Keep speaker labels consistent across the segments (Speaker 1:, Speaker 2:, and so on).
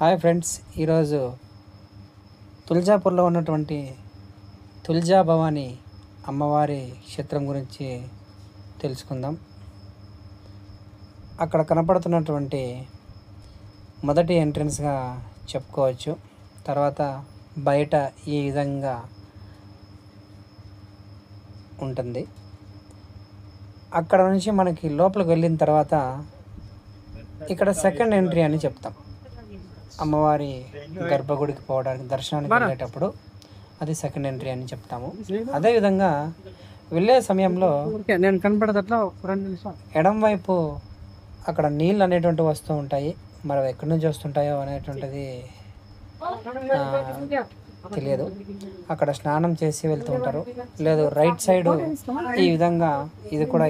Speaker 1: Hi friends, ఈరోజు తులజాపూర్లో ఉన్నటువంటి తులజా భవాని అమ్మవారి క్షేత్రం గురించి తెలుసుకుందాం. అక్కడ కనపడుతున్నటువంటి మొదటి ఎంట్రన్స్గా చెప్పుకోవచ్చు. తర్వాత బయట ఈ విధంగా ఉంటుంది. అక్కడ నుంచి మనకి లోపలికి వెళ్ళిన తర్వాత ఇక్కడ సెకండ్ ఎంట్రీ అని చెప్తాం. అమ్మవారి గర్భగుడికి పోవడానికి దర్శనానికి వెళ్ళేటప్పుడు అది సెకండ్ ఎంట్రీ అని చెప్తాము. అదేవిధంగా వెళ్ళే సమయంలో
Speaker 2: నేను కనపడదట్లా
Speaker 1: ఎడం వైపు అక్కడ నీళ్ళు అనేటువంటి వస్తూ ఉంటాయి. మరి ఎక్కడి నుంచి వస్తుంటాయో అనేటువంటిది తెలియదు. అక్కడ స్నానం చేసి వెళ్తూ ఉంటారు. లేదు రైట్ సైడ్ ఈ విధంగా ఇది కూడా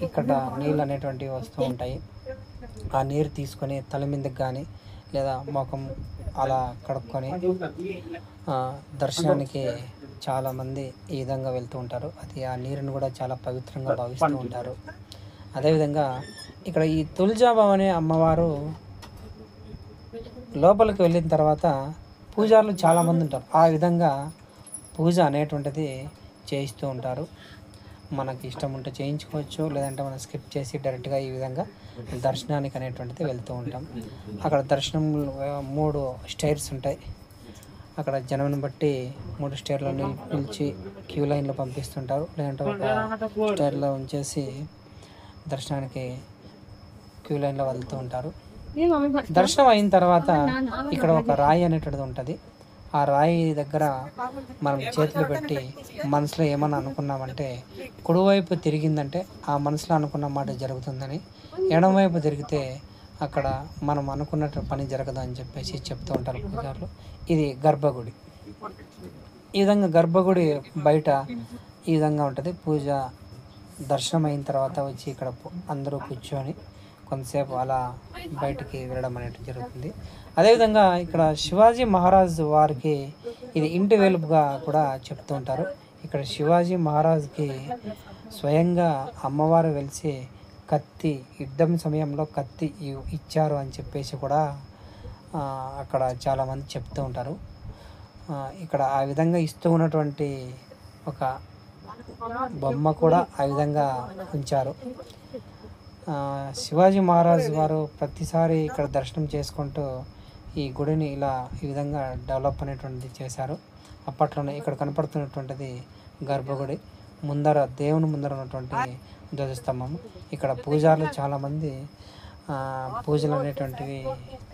Speaker 1: ఇక్కడ నీళ్ళు అనేటువంటివి వస్తూ ఉంటాయి. ఆ నీరు తీసుకొని తల మీదకి కానీ లేదా ముఖం అలా కడుక్కొని దర్శనానికి చాలామంది ఈ విధంగా వెళ్తూ ఉంటారు. అది ఆ నీరుని కూడా చాలా పవిత్రంగా భావిస్తూ ఉంటారు. అదేవిధంగా ఇక్కడ ఈ తులజా భవాని అమ్మవారు లోపలికి వెళ్ళిన తర్వాత పూజారులు చాలామంది ఉంటారు. ఆ విధంగా పూజ అనేటువంటిది చేయిస్తూ ఉంటారు. మనకి ఇష్టం ఉంటే చేయించుకోవచ్చు, లేదంటే మనం స్కిప్ చేసి డైరెక్ట్గా ఈ విధంగా దర్శనానికి అనేటువంటిది వెళ్తూ ఉంటాం. అక్కడ దర్శనం 3 స్టైర్స్ ఉంటాయి. అక్కడ జనాన్ని బట్టి 3 స్టైర్లో నిలిచి క్యూ లైన్లో పంపిస్తుంటారు, లేదంటే ఒక స్టైర్లో ఉంచేసి దర్శనానికి క్యూ లైన్లో వెళ్తూ ఉంటారు. దర్శనం అయిన తర్వాత ఇక్కడ ఒక రాయి అనేటువంటిది ఉంటుంది. ఆ రాయి దగ్గర మనం చేతులు పెట్టి మనసులో ఏమన్నా అనుకున్నామంటే కుడివైపు తిరిగిందంటే ఆ మనసులో అనుకున్న మాట జరుగుతుందని, ఎడమవైపు తిరిగితే అక్కడ మనం అనుకున్నట్టు పని జరగదు అని చెప్పేసి చెప్తూ ఉంటారు పూజారులు. ఇది గర్భగుడి. ఈ విధంగా గర్భగుడి బయట ఈ విధంగా ఉంటుంది. పూజ దర్శనం అయిన తర్వాత వచ్చి ఇక్కడ అందరూ కూర్చొని కొంతసేపు అలా బయటికి వెళ్ళడం అనేది జరుగుతుంది. అదేవిధంగా ఇక్కడ శివాజీ మహారాజ్ వారికి ఇది ఇంటి వెలుపుగా కూడా చెప్తూ ఉంటారు. ఇక్కడ శివాజీ మహారాజ్కి స్వయంగా అమ్మవారు వెలిసి కత్తి యుద్ధం సమయంలో కత్తి ఇచ్చారు అని చెప్పేసి కూడా అక్కడ చాలామంది చెప్తూ ఉంటారు. ఇక్కడ ఆ విధంగా ఇస్తూ ఉన్నటువంటి ఒక బొమ్మ కూడా ఆ విధంగా ఉంచారు. శివాజీ మహారాజ్ వారు ప్రతిసారి ఇక్కడ దర్శనం చేసుకుంటూ ఈ గుడిని ఇలా ఈ విధంగా డెవలప్ అనేటువంటిది చేశారు. అప్పట్లోనే ఇక్కడ కనపడుతున్నటువంటిది గర్భగుడి. ముందర దేవుని ముందర ఉన్నటువంటి ధ్వజస్తంభము. ఇక్కడ పూజారులు చాలామంది పూజలు అనేటువంటివి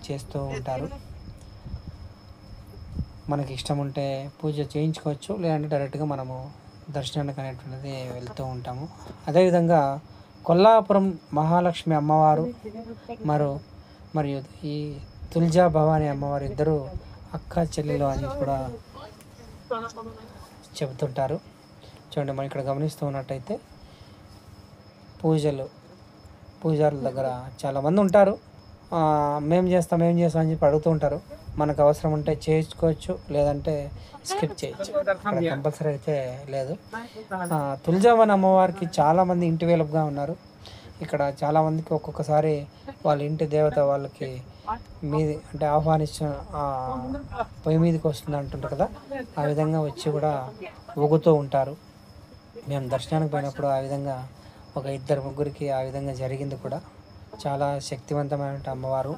Speaker 1: చేస్తూ ఉంటారు. మనకి ఇష్టం ఉంటే పూజ చేయించుకోవచ్చు, లేదంటే డైరెక్ట్గా మనము దర్శనానికి అనేటువంటిది వెళ్తూ ఉంటాము. అదేవిధంగా కొల్లాపురం మహాలక్ష్మి అమ్మవారు మరియు ఈ తులజా భవాని అమ్మవారు ఇద్దరు అక్క చెల్లెలు అని కూడా చెబుతుంటారు. చూడండి, మనం ఇక్కడ గమనిస్తూ ఉన్నట్టయితే పూజారుల దగ్గర చాలామంది ఉంటారు. మేము చేస్తాం అని చెప్పి అడుగుతూ ఉంటారు. మనకు అవసరం ఉంటే చేయించుకోవచ్చు, లేదంటే స్కిప్ చేయొచ్చు. అక్కడ కంపల్సరీ అయితే లేదు. తులజా భవాని అమ్మవారికి చాలామంది ఇంటి వేలుపుగా ఉన్నారు. ఇక్కడ చాలామందికి ఒక్కొక్కసారి వాళ్ళ ఇంటి దేవత వాళ్ళకి మీది అంటే ఆహ్వానించిన పొయ్యి మీదకి వస్తుంది అంటుంటారు కదా, ఆ విధంగా వచ్చి కూడా ఊగుతూ ఉంటారు. మేము దర్శనానికి పోయినప్పుడు ఆ విధంగా ఒక 2-3 ఆ విధంగా జరిగింది కూడా. చాలా శక్తివంతమైన అమ్మవారు.